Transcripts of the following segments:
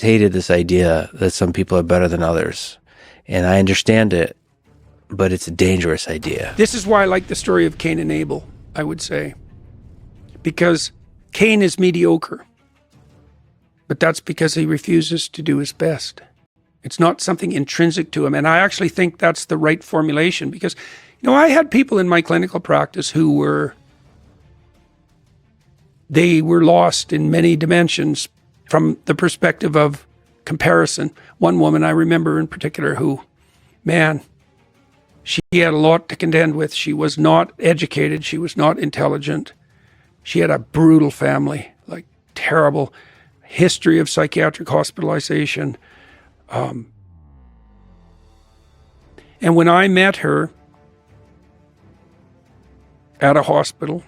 hated this idea that some people are better than others. And I understand it, but it's a dangerous idea. This is why I like the story of Cain and Abel, I would say. Because Cain is mediocre. But that's because he refuses to do his best. It's not something intrinsic to him. And I actually think that's the right formulation because, I had people in my clinical practice who were lost in many dimensions from the perspective of comparison. One woman I remember in particular who, she had a lot to contend with. She was not educated. She was not intelligent. She had a brutal family, like terrible history of psychiatric hospitalization. And when I met her at a hospital,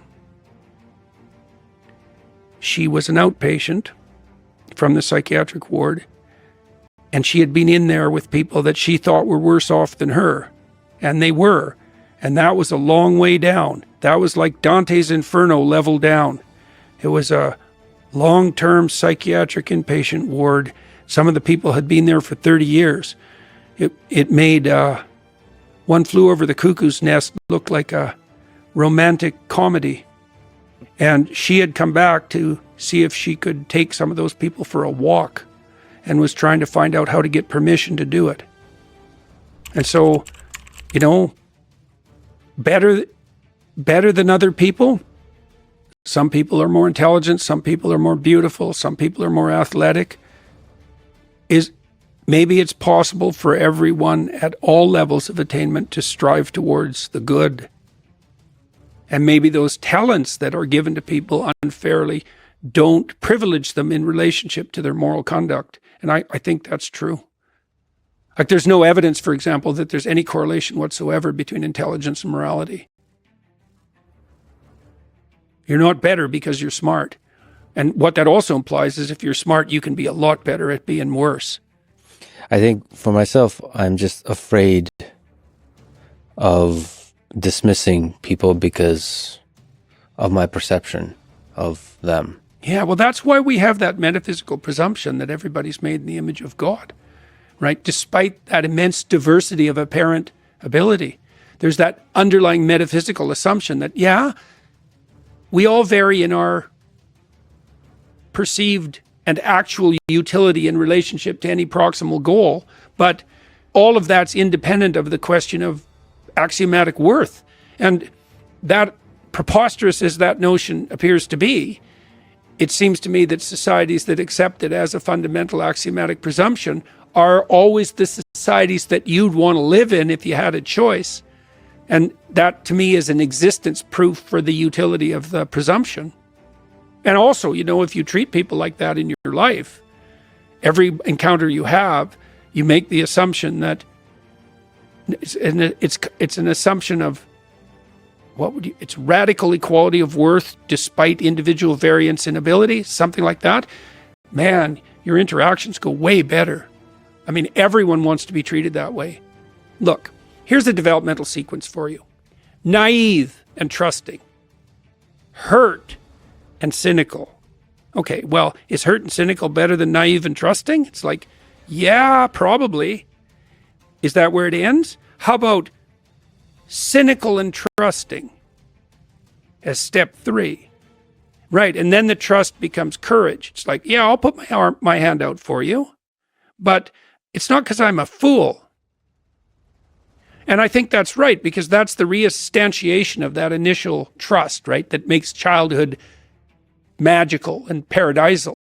she was an outpatient from the psychiatric ward, and she had been in there with people that she thought were worse off than her, and they were, and that was a long way down. That was like Dante's Inferno level down. It was a long-term psychiatric inpatient ward. Some of the people had been there for 30 years. It made One Flew Over the Cuckoo's Nest look like a romantic comedy. And she had come back to see if she could take some of those people for a walk and was trying to find out how to get permission to do it. And so, better than other people. Some people are more intelligent, some people are more beautiful, some people are more athletic. Maybe it's possible for everyone at all levels of attainment to strive towards the good. And maybe those talents that are given to people unfairly don't privilege them in relationship to their moral conduct. And I think that's true. Like there's no evidence, for example, that there's any correlation whatsoever between intelligence and morality. You're not better because you're smart. And what that also implies is if you're smart, you can be a lot better at being worse. I think for myself, I'm just afraid of dismissing people because of my perception of them. Yeah, well, that's why we have that metaphysical presumption that everybody's made in the image of God, right? Despite that immense diversity of apparent ability, there's that underlying metaphysical assumption that, we all vary in our perceived and actual utility in relationship to any proximal goal, but all of that's independent of the question of axiomatic worth. And that, preposterous as that notion appears to be, it seems to me that societies that accept it as a fundamental axiomatic presumption are always the societies that you'd want to live in if you had a choice. And that, to me, is an existence proof for the utility of the presumption. And also, if you treat people like that in your life, every encounter you have, you make the assumption that it's an assumption of it's radical equality of worth despite individual variance in ability, something like that. Man, your interactions go way better. I mean, everyone wants to be treated that way. Look, here's the developmental sequence for you. Naive and trusting. Hurt and cynical. Okay, well, is hurt and cynical better than naive and trusting? It's like, yeah, probably. Is that where it ends? How about cynical and trusting as step 3? Right, and then the trust becomes courage. It's like, yeah, I'll put my hand out for you, but it's not because I'm a fool. And I think that's right, because that's the reinstantiation of that initial trust, right, that makes childhood magical and paradisal.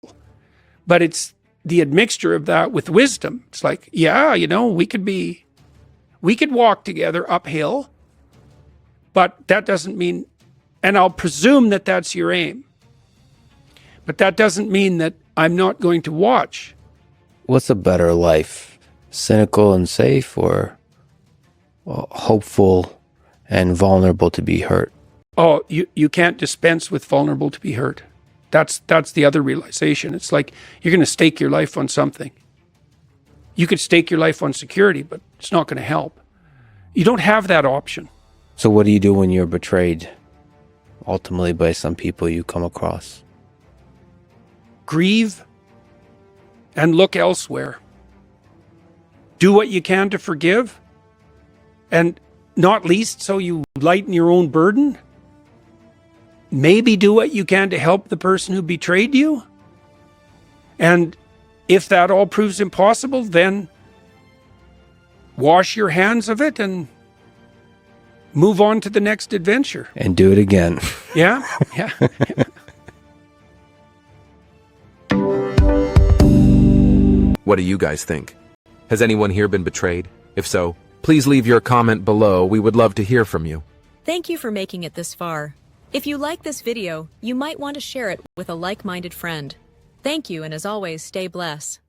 But it's the admixture of that with wisdom. It's like, yeah, we could walk together uphill, but that doesn't mean, and I'll presume that that's your aim, but that doesn't mean that I'm not going to watch. What's a better life? Cynical and safe, or hopeful and vulnerable to be hurt? Oh, you can't dispense with vulnerable to be hurt. That's the other realization. It's like you're going to stake your life on something. You could stake your life on security, but it's not going to help. You don't have that option. So what do you do when you're betrayed, ultimately, by some people you come across? Grieve and look elsewhere. Do what you can to forgive, and not least so you lighten your own burden. Maybe do what you can to help the person who betrayed you. And if that all proves impossible, then wash your hands of it and move on to the next adventure. And do it again. Yeah, yeah. What do you guys think? Has anyone here been betrayed? If so, please leave your comment below. We would love to hear from you. Thank you for making it this far. If you like this video, you might want to share it with a like-minded friend. Thank you, and as always, stay blessed.